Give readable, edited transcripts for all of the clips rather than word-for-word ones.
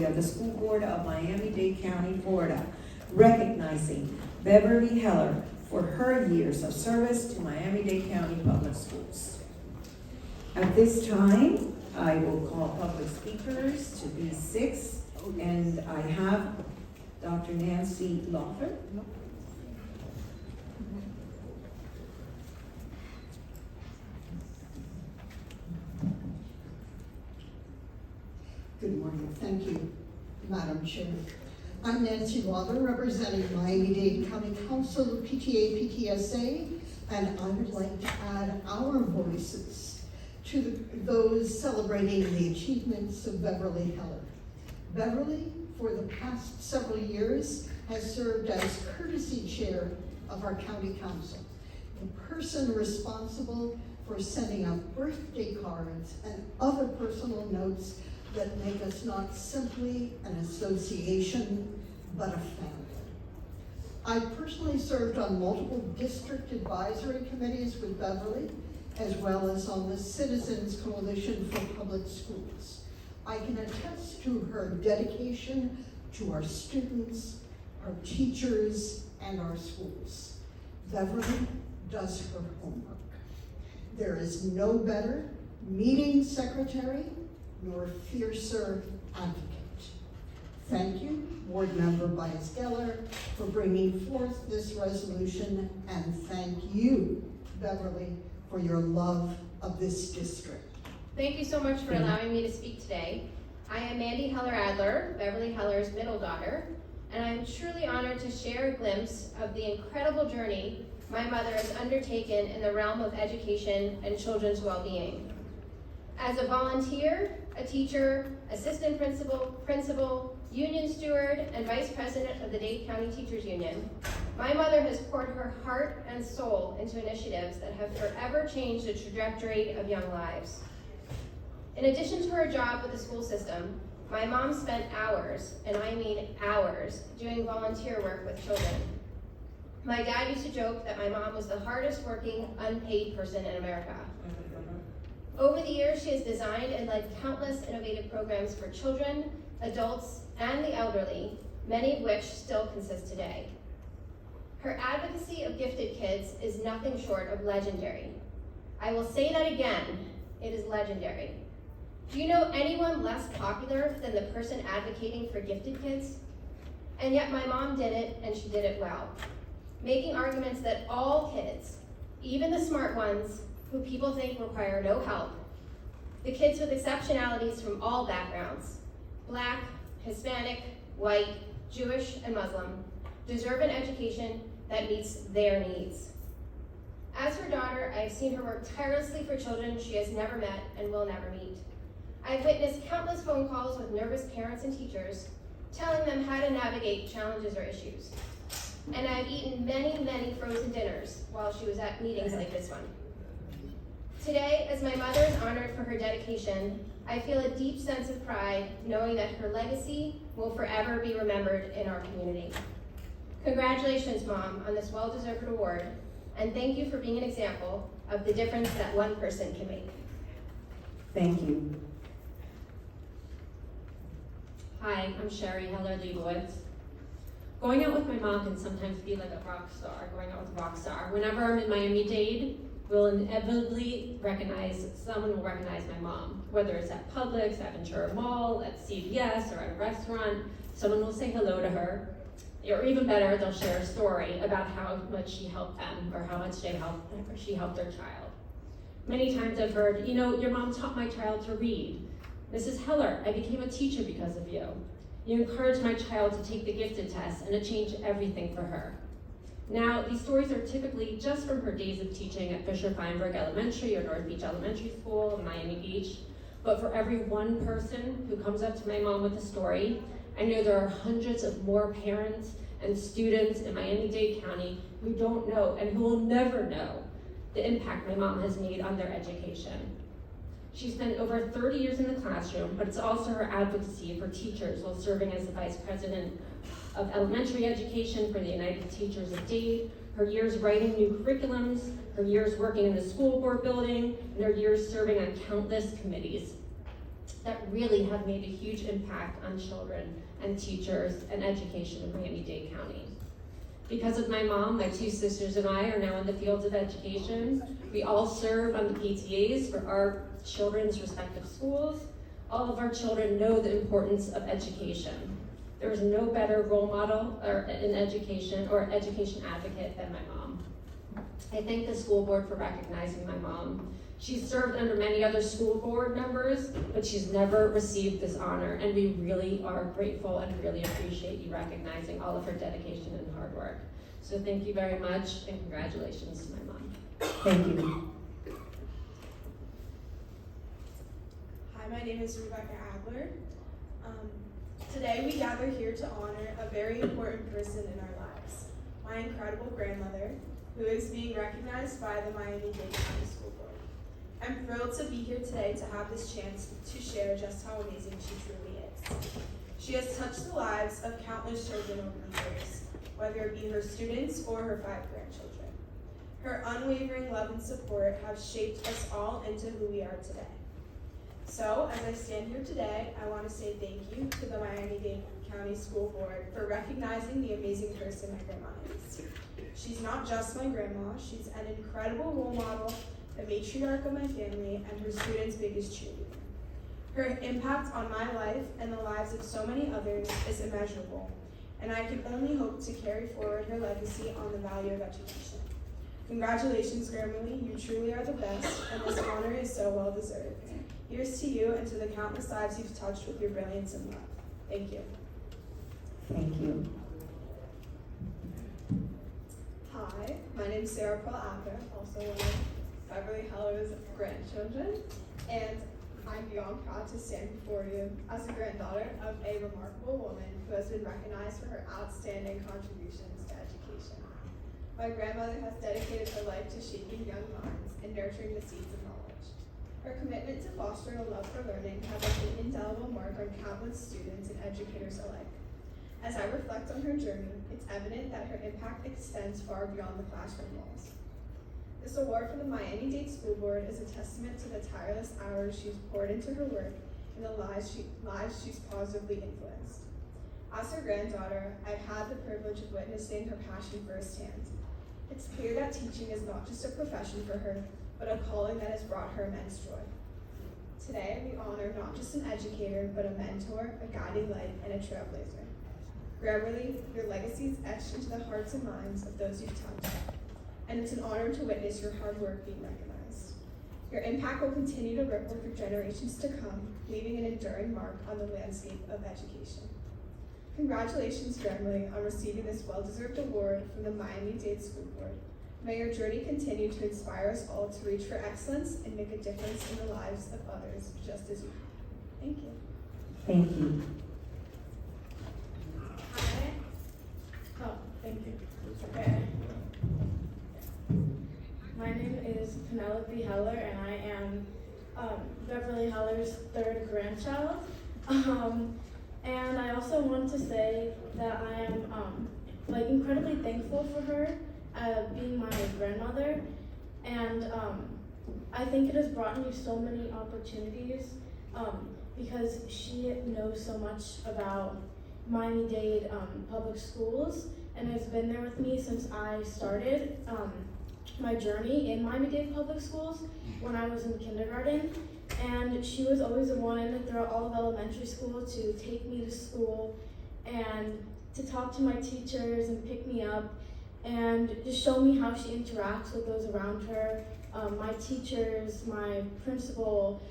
Committee of the School Board of Miami-Dade County, Florida, recognizing Beverly Heller for her years of service to Miami-Dade County Public Schools. At this time, I will call public speakers to be 6, and I have Dr. Nancy Loeffler. Good morning. Thank you, Madam Chair. I'm Nancy Loeffler, representing Miami-Dade County Council, PTA, PTSA, and I would like to add our voices to those celebrating the achievements of Beverly Heller. Beverly, for the past several years, has served as courtesy chair of our county council, the person responsible for sending out birthday cards and other personal notes that make us not simply an association, but a family. I personally served on multiple district advisory committees with Beverly, as well as on the Citizens Coalition for Public Schools. I can attest to her dedication to our students, our teachers, and our schools. Beverly does her homework. There is no better meeting secretary nor fiercer advocate. Thank you, Board Member Bias Geller, for bringing forth this resolution, and thank you, Beverly, for your love of this district. Thank you so much for allowing me to speak today. I am Mandy Heller-Adler, Beverly Heller's middle daughter, and I'm truly honored to share a glimpse of the incredible journey my mother has undertaken in the realm of education and children's well-being. As a volunteer, a teacher, assistant principal, union steward, and vice president of the Dade County Teachers Union, my mother has poured her heart and soul into initiatives that have forever changed the trajectory of young lives. In addition to her job with the school system, my mom spent hours, and I mean hours, doing volunteer work with children. My dad used to joke that my mom was the hardest working, unpaid person in America. Over the years, she has designed and led countless innovative programs for children, adults, and the elderly, many of which still consist today. Her advocacy of gifted kids is nothing short of legendary. I will say that again, it is legendary. Do you know anyone less popular than the person advocating for gifted kids? And yet my mom did it, and she did it well, making arguments that all kids, even the smart ones, who people think require no help, the kids with exceptionalities from all backgrounds, Black, Hispanic, white, Jewish, and Muslim, deserve an education that meets their needs. As her daughter, I have seen her work tirelessly for children she has never met and will never meet. I've witnessed countless phone calls with nervous parents and teachers, telling them how to navigate challenges or issues. And I've eaten many, many frozen dinners while she was at meetings like this one. Today, as my mother is honored for her dedication, I feel a deep sense of pride knowing that her legacy will forever be remembered in our community. Congratulations, Mom, on this well-deserved award, and thank you for being an example of the difference that one person can make. Thank you. Hi, I'm Sherry Heller-Leibowitz. Going out with my mom can sometimes be like a rock star, going out with a rock star. Whenever I'm in Miami-Dade, we'll inevitably someone will recognize my mom. Whether it's at Publix, at Ventura Mall, at CVS, or at a restaurant, someone will say hello to her. Or even better, they'll share a story about how much she helped them, or how much she helped their child. Many times I've heard, you know, your mom taught my child to read. Mrs. Heller, I became a teacher because of you. You encouraged my child to take the gifted test, and it changed everything for her. Now, these stories are typically just from her days of teaching at Fisher-Feinberg Elementary or North Beach Elementary School in Miami Beach. But for every one person who comes up to my mom with a story, I know there are hundreds of more parents and students in Miami-Dade County who don't know and who will never know the impact my mom has made on their education. She spent over 30 years in the classroom, but it's also her advocacy for teachers while serving as the Vice President of Elementary Education for the United Teachers of Dade, her years writing new curriculums, her years working in the school board building, and her years serving on countless committees. that really have made a huge impact on children and teachers and education in Miami-Dade County. Because of my mom, my two sisters and I are now in the fields of education. We all serve on the PTAs for our children's respective schools. All of our children know the importance of education. There is no better role model in education or education advocate than my mom. I thank the school board for recognizing my mom. She's served under many other school board members, but she's never received this honor, and we really are grateful and really appreciate you recognizing all of her dedication and hard work. So thank you very much, and congratulations to my mom. Thank you. Hi, my name is Rebecca Adler. Today we gather here to honor a very important person in our lives, my incredible grandmother, who is being recognized by the Miami-Dade County School Board. I'm thrilled to be here today to have this chance to share just how amazing she truly is. She has touched the lives of countless children over the years, whether it be her students or her 5 grandchildren. Her unwavering love and support have shaped us all into who we are today. So, as I stand here today, I want to say thank you to the Miami-Dade County School Board for recognizing the amazing person my grandma is. She's not just my grandma, she's an incredible role model, the matriarch of my family, and her students' biggest cheerleader. Her impact on my life and the lives of so many others is immeasurable, and I can only hope to carry forward her legacy on the value of education. Congratulations, Beverly, you truly are the best, and this honor is so well deserved. Here's to you and to the countless lives you've touched with your brilliance and love. Thank you. Thank you. Hi, my name is Sarah Pearl Adler, also one of Beverly Heller's grandchildren, and I'm beyond proud to stand before you as a granddaughter of a remarkable woman who has been recognized for her outstanding contributions to education. My grandmother has dedicated her life to shaping young minds and nurturing the seeds of knowledge. Her commitment to fostering a love for learning has left an indelible mark on countless students and educators alike. As I reflect on her journey, it's evident that her impact extends far beyond the classroom walls. This award from the Miami-Dade School Board is a testament to the tireless hours she's poured into her work and the lives she's positively influenced. As her granddaughter, I've had the privilege of witnessing her passion firsthand. It's clear that teaching is not just a profession for her, but a calling that has brought her immense joy. Today, we honor not just an educator, but a mentor, a guiding light, and a trailblazer. Beverly, your legacy is etched into the hearts and minds of those you've touched, and it's an honor to witness your hard work being recognized. Your impact will continue to ripple for generations to come, leaving an enduring mark on the landscape of education. Congratulations, Beverly, on receiving this well-deserved award from the Miami-Dade School Board. May your journey continue to inspire us all to reach for excellence and make a difference in the lives of others, just as you have. Thank you. Thank you. Hi. Oh, thank you. Okay. My name is Penelope Heller, and I am Beverly Heller's 3rd grandchild. And I also want to say that I am incredibly thankful for her being my grandmother, and I think it has brought me so many opportunities because she knows so much about Miami-Dade public schools and has been there with me since I started my journey in Miami-Dade public schools when I was in kindergarten. And she was always the one throughout all of elementary school to take me to school and to talk to my teachers and pick me up and just show me how she interacts with those around her, my teachers, my principal,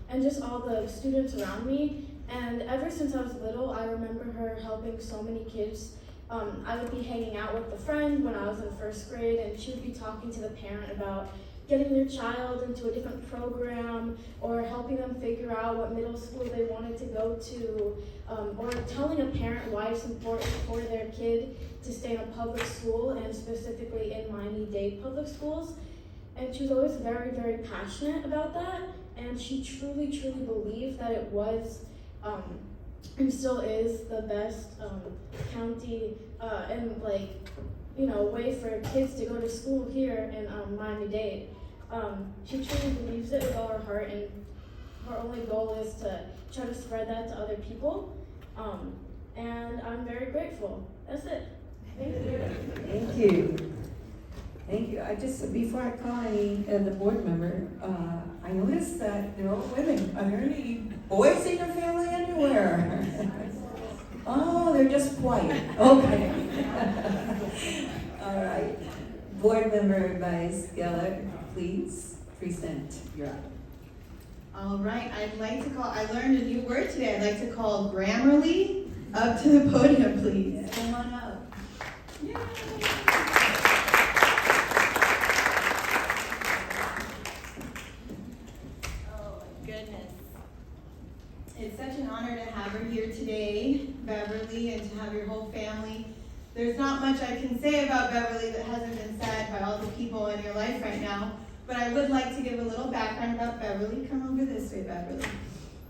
and just all the students around me. And ever since I was little, I remember her helping so many kids. I would be hanging out with a friend when I was in 1st grade, and she would be talking to the parent about getting their child into a different program, or helping them figure out what middle school they wanted to go to, or telling a parent why it's important for their kid to stay in a public school, and specifically in Miami-Dade public schools. And she was always very, very passionate about that, and she truly, truly believed that it was and still is the best county and way for kids to go to school here in Miami-Dade. She truly believes it with all her heart, and her only goal is to try to spread that to other people. And I'm very grateful. That's it. Thank you. Thank you. Thank you. I just, before I call any of the board member, I noticed that they're all women. Are there any boys in your family anywhere? Oh, they're just quiet. Okay. All right. Board member Vice Geller, please present. You're up. All right, I learned a new word today. I'd like to call Grammarly up to the podium, please. Come on up. Yay. Oh my goodness. It's such an honor to have her here today, Beverly, and to have your whole family. There's not much I can say about Beverly that hasn't been said by all the people in your life right now. But I would like to give a little background about Beverly. Come over this way, Beverly.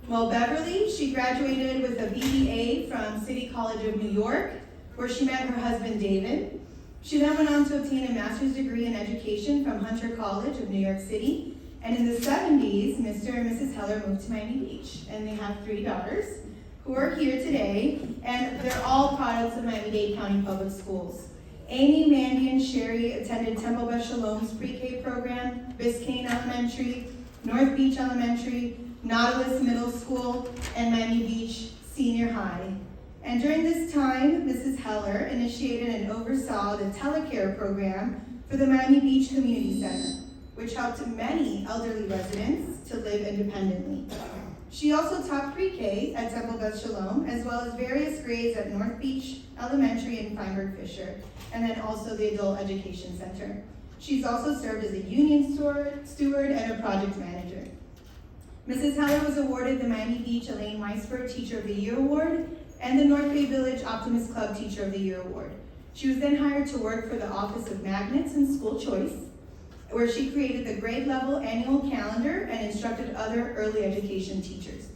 Well, Beverly, she graduated with a BBA from City College of New York, where she met her husband, David. She then went on to obtain a master's degree in education from Hunter College of New York City. And in the 70s, Mr. and Mrs. Heller moved to Miami Beach, and they have 3 daughters who are here today, and they're all products of Miami-Dade County Public Schools. Amy, Mandy, and Sherry attended Temple Beth Shalom's pre-K program, Biscayne Elementary, North Beach Elementary, Nautilus Middle School, and Miami Beach Senior High. And during this time, Mrs. Heller initiated and oversaw the telecare program for the Miami Beach Community Center, which helped many elderly residents to live independently. She also taught pre-K at Temple Beth Shalom, as well as various grades at North Beach Elementary and Feinberg Fisher, and then also the Adult Education Center. She's also served as a union steward and a project manager. Mrs. Heller was awarded the Miami Beach Elaine Weisberg Teacher of the Year Award and the North Bay Village Optimist Club Teacher of the Year Award. She was then hired to work for the Office of Magnets and School Choice, where she created the grade level annual calendar and instructed other early education teachers.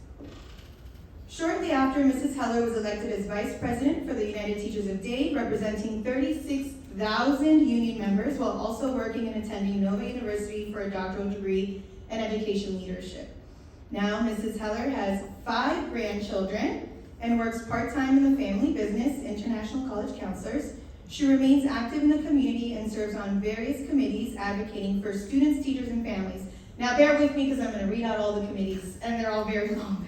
Shortly after, Mrs. Heller was elected as Vice President for the United Teachers of Dade, representing 36,000 union members while also working and attending Nova University for a doctoral degree in education leadership. Now, Mrs. Heller has 5 grandchildren and works part-time in the family business, International College Counselors. She remains active in the community and serves on various committees advocating for students, teachers, and families. Now bear with me because I'm going to read out all the committees, and they're all very long.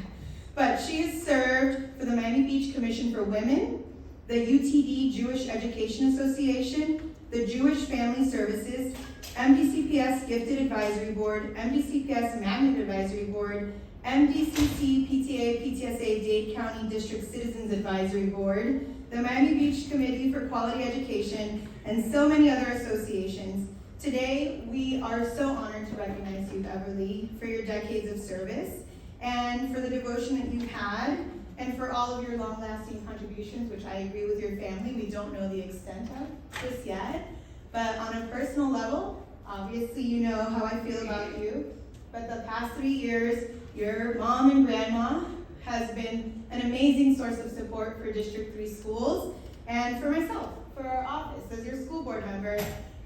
But she has served for the Miami Beach Commission for Women, the UTD Jewish Education Association, the Jewish Family Services, MDCPS Gifted Advisory Board, MDCPS Magnet Advisory Board, MDCC PTA PTSA Dade County District Citizens Advisory Board, the Miami Beach Committee for Quality Education, and so many other associations. Today, we are so honored to recognize you, Beverly, for your decades of service, and for the devotion that you've had, and for all of your long-lasting contributions, which I agree with your family, we don't know the extent of just yet. But on a personal level, obviously you know how I feel about you, but the past 3 years, your mom and grandma has been an amazing source of support for District 3 schools, and for myself, for our office as your school board member.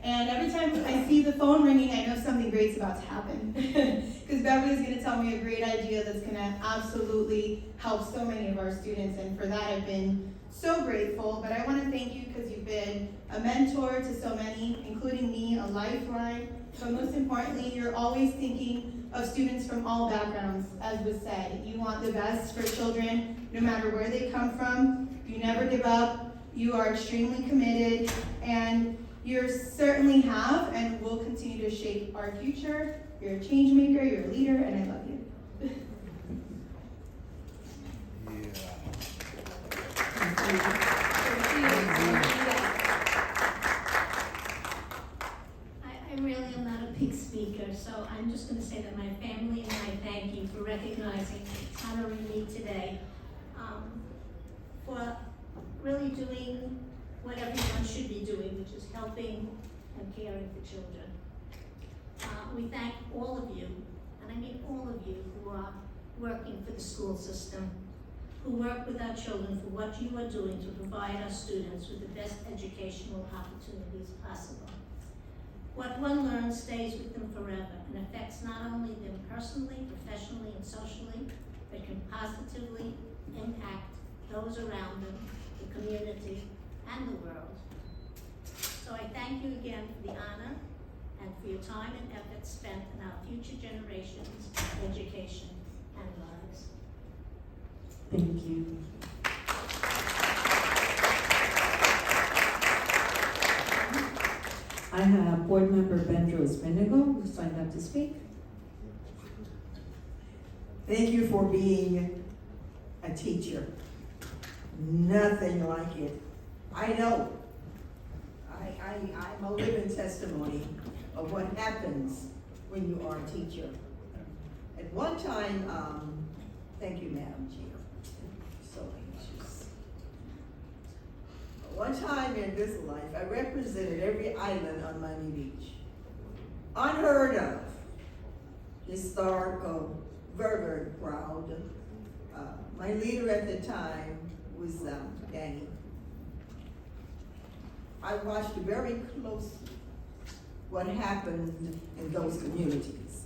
And every time I see the phone ringing, I know something great's about to happen. Because Beverly's going to tell me a great idea that's going to absolutely help so many of our students, and for that I've been so grateful. But I want to thank you because you've been a mentor to so many, including me, a lifeline. But most importantly, you're always thinking of students from all backgrounds, as was said. You want the best for children, no matter where they come from. You never give up. You are extremely committed, and you certainly have and will continue to shape our future. You're a change maker, you're a leader, and I love you. I really am not a big speaker, so I'm just going to say that my family and I thank you for recognizing, honoring me today, for really doing what everyone should be doing, which is helping and caring for children. We thank all of you, and I mean all of you, who are working for the school system, who work with our children, for what you are doing to provide our students with the best educational opportunities possible. What one learns stays with them forever and affects not only them personally, professionally, and socially, but can positively impact those around them, the community, and the world. So I thank you again for the honor and for your time and effort spent in our future generations' education and lives. Thank you. I have Board Member Bendros Bendigo, who signed up to speak. Thank you for being a teacher. Nothing like it. I know. I'm a living testimony of what happens when you are a teacher. At one time, thank you, Madam Chair. So anxious. One time in this life, I represented every island on Miami Beach. Unheard of. Historical, very, very proud. My leader at the time was Dade. I watched very closely what happened in those communities.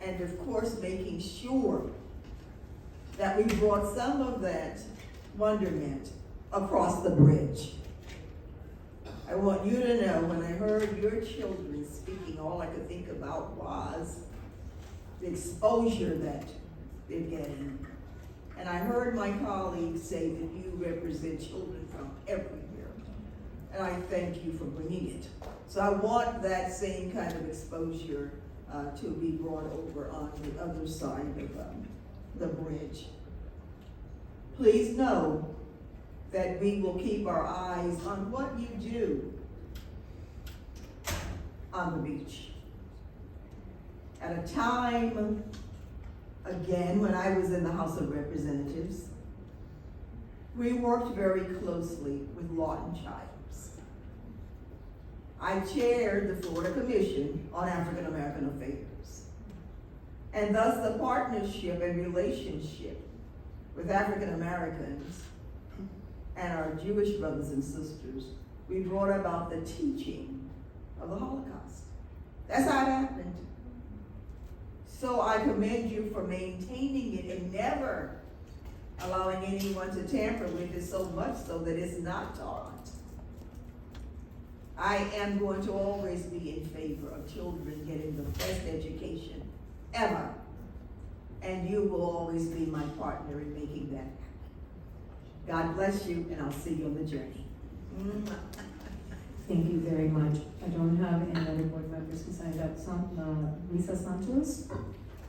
And of course, making sure that we brought some of that wonderment across the bridge. I want you to know, when I heard your children speaking, all I could think about was the exposure that they're getting. And I heard my colleagues say that you represent children from everywhere. And I thank you for bringing it. So I want that same kind of exposure to be brought over on the other side of the bridge. Please know that we will keep our eyes on what you do on the beach. At a time, again, when I was in the House of Representatives, we worked very closely with Lawton Childs. I chaired the Florida Commission on African American Affairs. And thus the partnership and relationship with African Americans and our Jewish brothers and sisters, we brought about the teaching of the Holocaust. That's how it happened. So I commend you for maintaining it and never allowing anyone to tamper with it, so much so that it's not taught. I am going to always be in favor of children getting the best education ever. And you will always be my partner in making that happen. God bless you, and I'll see you on the journey. Thank you very much. I don't have any other board members who signed up. Lisa Santos.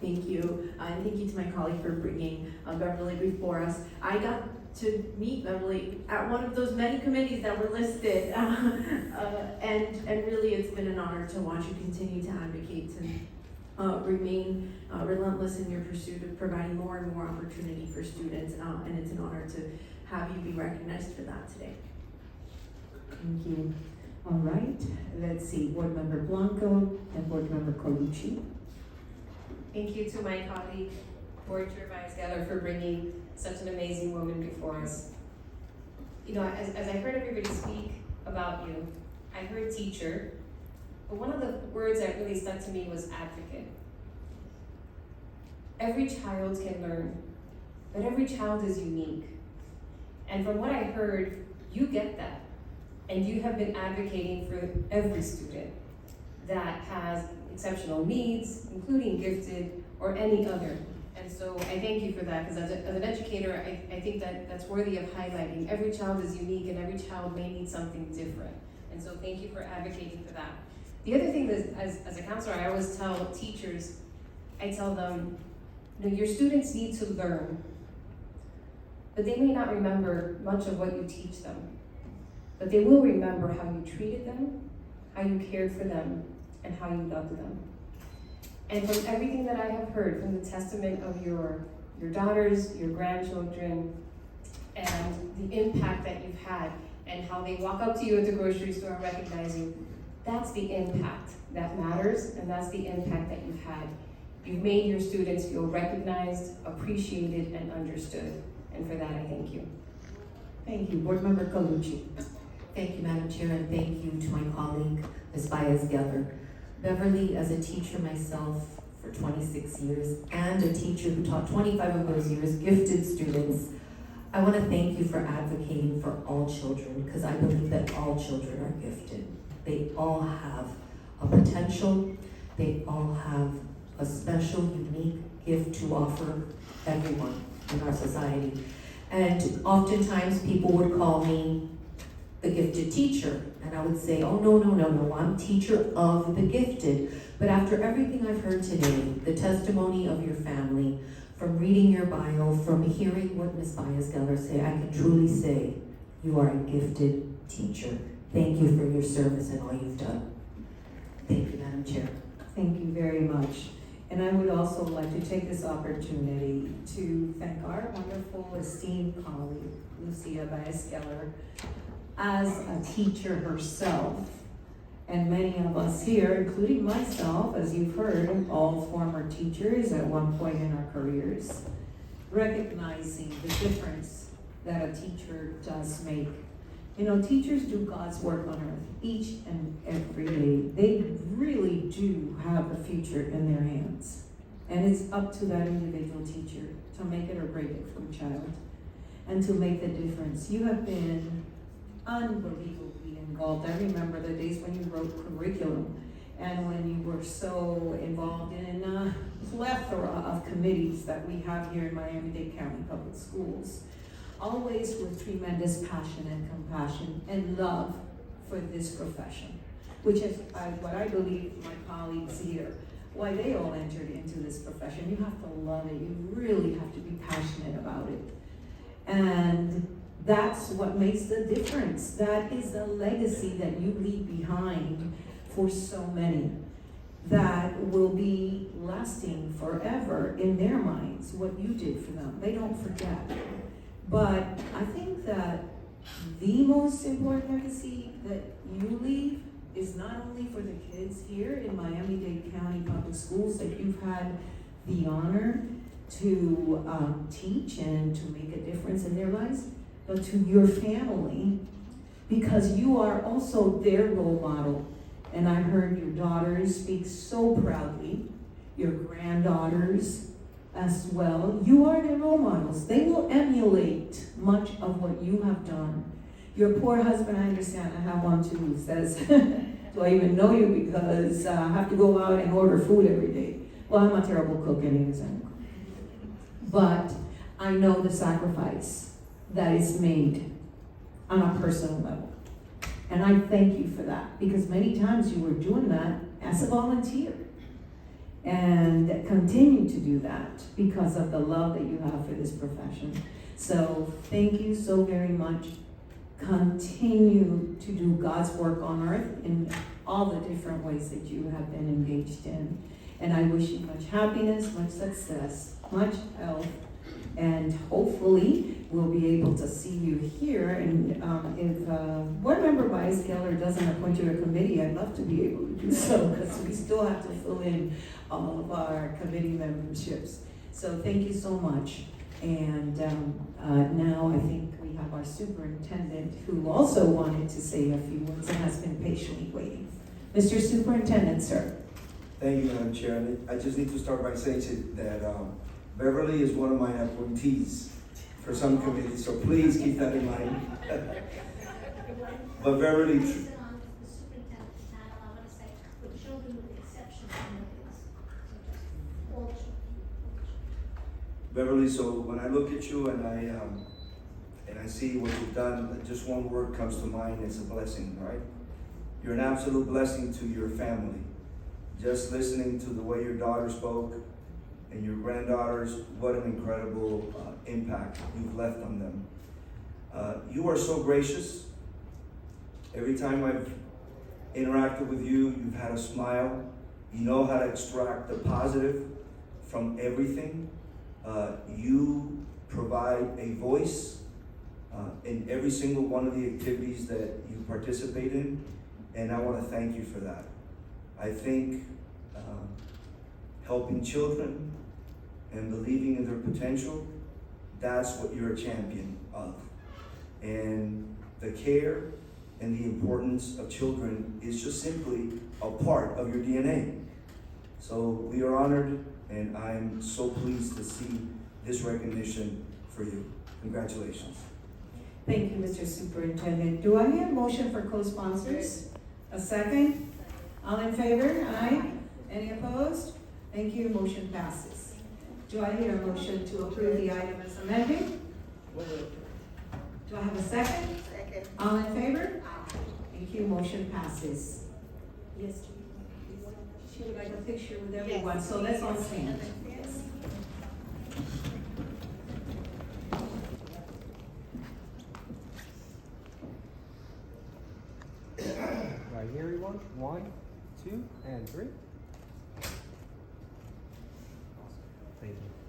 Thank you, and thank you to my colleague for bringing Beverly before us. I got to meet Beverly at one of those many committees that were listed, and really it's been an honor to watch you continue to advocate and remain relentless in your pursuit of providing more and more opportunity for students, and it's an honor to have you be recognized for that today. Thank you. All right, let's see, Board Member Blanco and Board Member Colucci. Thank you to my colleague, Board Chair Vice Geller, for bringing such an amazing woman before us. You know, as I heard everybody speak about you, I heard teacher, but one of the words that really stuck to me was advocate. Every child can learn, but every child is unique. And from what I heard, you get that. And you have been advocating for every student that has exceptional needs, including gifted or any other. And so I thank you for that, because as an educator, I think that that's worthy of highlighting. Every child is unique and every child may need something different. And so thank you for advocating for that. The other thing that, as a counselor, I always tell teachers, I tell them, you know, your students need to learn, but they may not remember much of what you teach them. But they will remember how you treated them, how you cared for them, and how you loved them. And from everything that I have heard, from the testament of your daughters, your grandchildren, and the impact that you've had, and how they walk up to you at the grocery store and recognize you, that's the impact that matters, and that's the impact that you've had. You've made your students feel recognized, appreciated, and understood. And for that, I thank you. Thank you. Board Member Colucci. Thank you, Madam Chair, and thank you to my colleague, Ms. Baez-Geller. Beverly, as a teacher myself for 26 years, and a teacher who taught 25 of those years gifted students, I want to thank you for advocating for all children, because I believe that all children are gifted. They all have a potential, they all have a special, unique gift to offer everyone in our society. And oftentimes people would call me the gifted teacher, and I would say, oh, no, I'm teacher of the gifted. But after everything I've heard today, the testimony of your family, from reading your bio, from hearing what Ms. Baez-Geller say, I can truly say you are a gifted teacher. Thank you for your service and all you've done. Thank you, Madam Chair. Thank you very much. And I would also like to take this opportunity to thank our wonderful esteemed colleague, Lucia Baez-Geller, as a teacher herself. And many of us here, including myself, as you've heard, all former teachers at one point in our careers, recognizing the difference that a teacher does make. You know, teachers do God's work on earth each and every day. They really do have the future in their hands. And it's up to that individual teacher to make it or break it for a child and to make the difference. You have been unbelievably involved. I remember the days when you wrote curriculum and when you were so involved in a plethora of committees that we have here in Miami-Dade County Public Schools. Always with tremendous passion and compassion and love for this profession, which is what I believe my colleagues here, why they all entered into this profession. You have to love it. You really have to be passionate about it. And that's what makes the difference. That is the legacy that you leave behind for so many that will be lasting forever in their minds, what you did for them. They don't forget. But I think that the most important legacy that you leave is not only for the kids here in Miami-Dade County Public Schools that you've had the honor to teach and to make a difference in their lives, but to your family, because you are also their role model. And I heard your daughters speak so proudly, your granddaughters as well. You are their role models. They will emulate much of what you have done. Your poor husband, I understand, I have one too, who says, do I even know you because I have to go out and order food every day. Well, I'm a terrible cook anyways. But I know the sacrifice that is made on a personal level. And I thank you for that, because many times you were doing that as a volunteer. And continue to do that because of the love that you have for this profession. So thank you so very much. Continue to do God's work on earth in all the different ways that you have been engaged in. And I wish you much happiness, much success, much health, and hopefully we'll be able to see you here. And if board member Baez-Geller doesn't appoint you to a committee, I'd love to be able to do so, because we still have to fill in all of our committee memberships. So thank you so much. And now I think we have our superintendent, who also wanted to say a few words and has been patiently waiting. Mr. Superintendent, sir. Thank you, Madam Chair. I just need to start by saying that Beverly is one of my appointees for some committees, so please keep that in mind. But Beverly, The superintendent panel, I want to say, with children with the exception of millions. So just all children. Beverly, so when I look at you and I see what you've done, just one word comes to mind, it's a blessing, right? You're an absolute blessing to your family. Just listening to the way your daughter spoke and your granddaughters, what an incredible impact you've left on them. You are so gracious. Every time I've interacted with you, you've had a smile. You know how to extract the positive from everything. You provide a voice in every single one of the activities that you participate in, and I want to thank you for that. I think helping children and believing in their potential, that's what you're a champion of. And the care and the importance of children is just simply a part of your DNA. So we are honored, and I'm so pleased to see this recognition for you. Congratulations. Thank you, Mr. Superintendent. Do I hear a motion for co-sponsors? A second? All in favor? Aye. Any opposed? Thank you, motion passes. Do I hear a motion to approve the item as amended? Do I have a second? Second. All in favor? Thank you, motion passes. Yes, she would like a picture with everyone, so let's all stand. Yes. Right here, everyone. 1, 2, and 3. Awesome. Thank you.